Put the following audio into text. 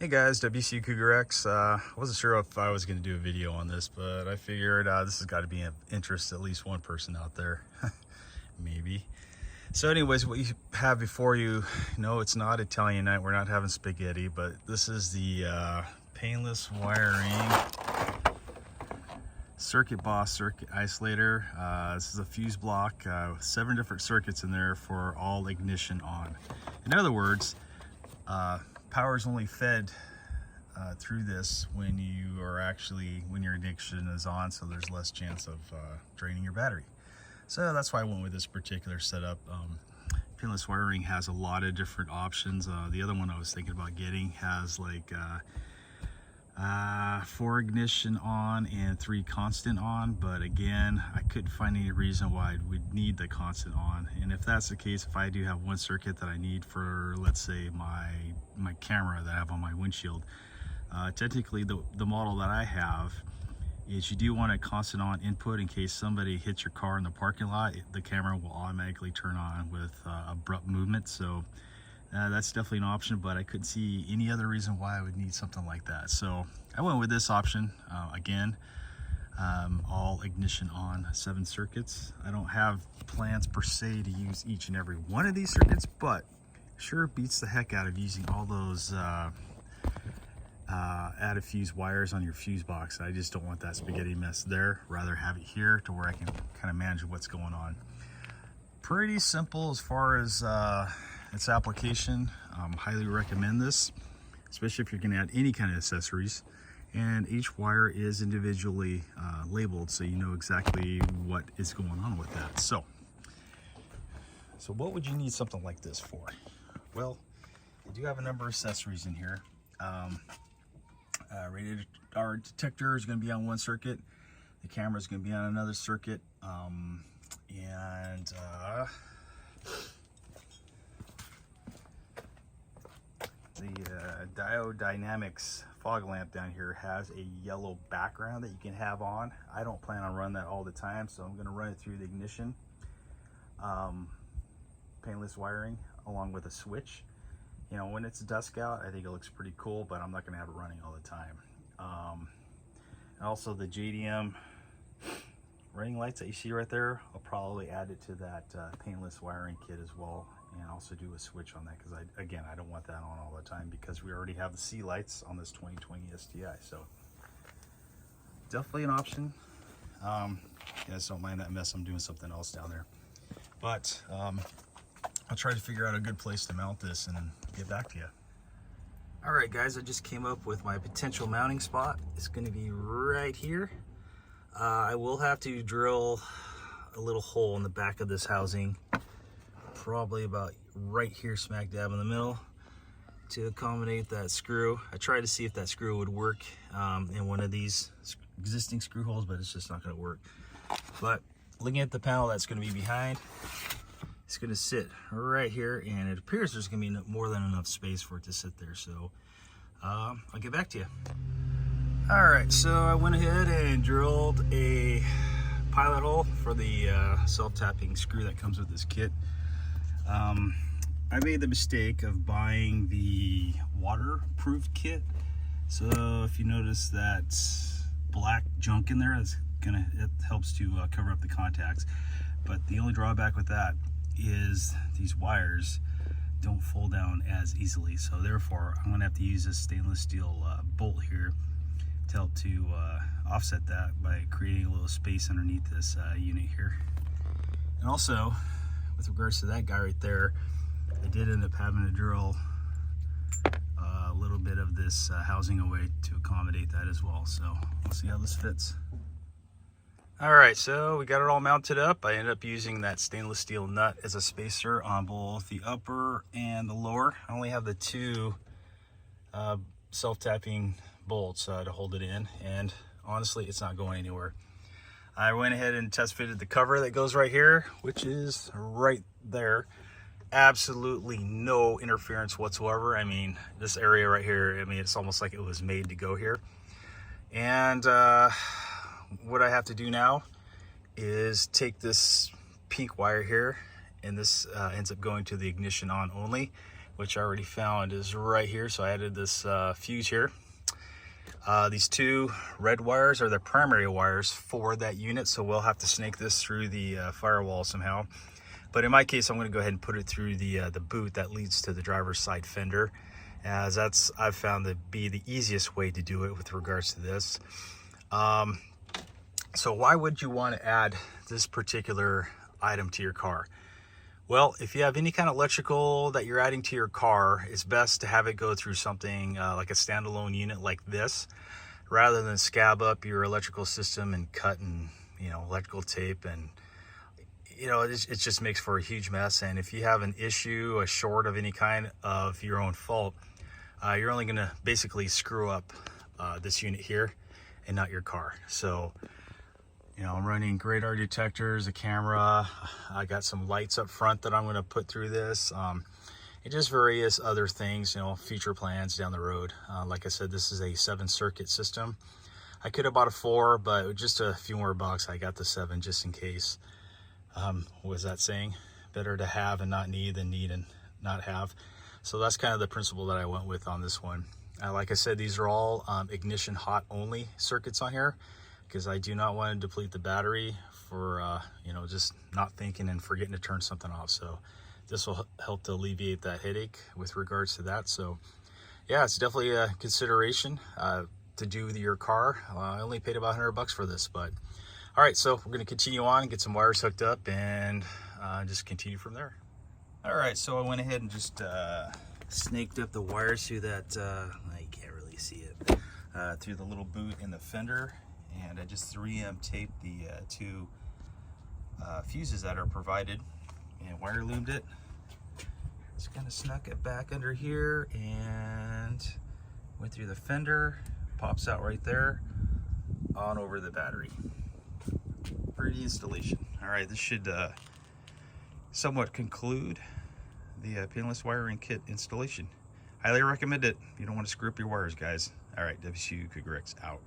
Hey guys, WRX. I wasn't sure if I was going to do a video on this, but I figured this has got to be of interest to at least one person out there. Maybe. So anyways, what you have before you, no, it's not Italian night. We're not having spaghetti, but this is the Painless wiring circuit boss circuit isolator. This is a fuse block, 7 different circuits in there for all ignition on. In other words, power is only fed through this when your ignition is on, so there's less chance of draining your battery. So that's why I went with this particular setup. Painless wiring has a lot of different options. The other one I was thinking about getting has like 4 ignition on and 3 constant on, but again, I couldn't find any reason why I would need the constant on. And if that's the case, if I do have one circuit that I need for, let's say, my camera that I have on my windshield, technically the model that I have is you do want a constant on input in case somebody hits your car in the parking lot. The camera will automatically turn on with abrupt movement. So that's definitely an option, but I couldn't see any other reason why I would need something like that. So I went with this option. Again, all ignition on, 7 circuits. I don't have plans per se to use each and every one of these circuits, but sure beats the heck out of using all those added fuse wires on your fuse box. I just don't want that spaghetti mess there. Rather have it here to where I can kind of manage what's going on. Pretty simple as far as its application. Highly recommend this, especially if you're going to add any kind of accessories. And each wire is individually labeled, so you know exactly what is going on with that. So what would you need something like this for? Well, you do have a number of accessories in here. Radar detector is going to be on one circuit. The camera is going to be on another circuit. The Diode Dynamics fog lamp down here has a yellow background that you can have on. I don't plan on running that all the time, so I'm going to run it through the ignition. Painless wiring along with a switch. You know, when it's dusk out, I think it looks pretty cool, but I'm not going to have it running all the time. And also the JDM running lights that you see right there, I'll probably add it to that painless wiring kit as well, and also do a switch on that, because I don't want that on all the time because we already have the C lights on this 2020 STI. So definitely an option. You guys don't mind that mess, I'm doing something else down there, but I'll try to figure out a good place to mount this and get back to you. All right guys, I just came up with my potential mounting spot. It's going to be right here. I will have to drill a little hole in the back of this housing, probably about right here smack dab in the middle, to accommodate that screw. I tried to see if that screw would work in one of these existing screw holes, but it's just not going to work. But looking at the panel that's going to be behind, it's going to sit right here, and it appears there's going to be more than enough space for it to sit there. So I'll get back to you. All right, so I went ahead and drilled a pilot hole for the self-tapping screw that comes with this kit. I made the mistake of buying the waterproof kit. So if you notice that black junk in there, it helps to cover up the contacts. But the only drawback with that is these wires don't fold down as easily, so therefore I'm gonna have to use this stainless steel bolt here to help to offset that by creating a little space underneath this unit here. And also, with regards to that guy right there, I did end up having to drill a little bit of this housing away to accommodate that as well. So we'll see how this fits. All right, so we got it all mounted up. I ended up using that stainless steel nut as a spacer on both the upper and the lower. I only have the 2 self-tapping bolts to hold it in, and honestly, it's not going anywhere. I went ahead and test fitted the cover that goes right here, which is right there. Absolutely no interference whatsoever. I mean, this area right here, I mean, it's almost like it was made to go here. And what I have to do now is take this pink wire here, and this ends up going to the ignition on only. which I already found is right here. So I added this fuse here. These two red wires are the primary wires for that unit, so we'll have to snake this through the firewall somehow. But in my case, I'm going to go ahead and put it through the boot that leads to the driver's side fender, as that's I've found to be the easiest way to do it with regards to this. So why would you want to add this particular item to your car? Well, if you have any kind of electrical that you're adding to your car, it's best to have it go through something like a standalone unit like this, rather than scab up your electrical system and cut and, you know, electrical tape, and you know, it just makes for a huge mess. And if you have an issue, a short of any kind of your own fault, you're only going to basically screw up this unit here and not your car. So, you know, I'm running radar detectors, a camera. I got some lights up front that I'm going to put through this. And just various other things, you know, future plans down the road. Like I said, this is a 7-circuit system. I could have bought a 4, but with just a few more bucks, I got the 7 just in case. What was that saying? Better to have and not need than need and not have. So that's kind of the principle that I went with on this one. Like I said, these are all ignition hot only circuits on here, because I do not want to deplete the battery for, you know, just not thinking and forgetting to turn something off. So this will help to alleviate that headache with regards to that. So yeah, it's definitely a consideration to do with your car. I only paid about $100 for this, but all right, so we're going to continue on and get some wires hooked up and just continue from there. All right, so I went ahead and just snaked up the wires through that, you can't really see it, through the little boot in the fender. And I just 3M taped the two fuses that are provided and wire loomed it. Just kind of snuck it back under here and went through the fender, pops out right there, on over the battery. Pretty installation. All right, this should somewhat conclude the Painless wiring kit installation. Highly recommend it. You don't want to screw up your wires, guys. All right, WRX out.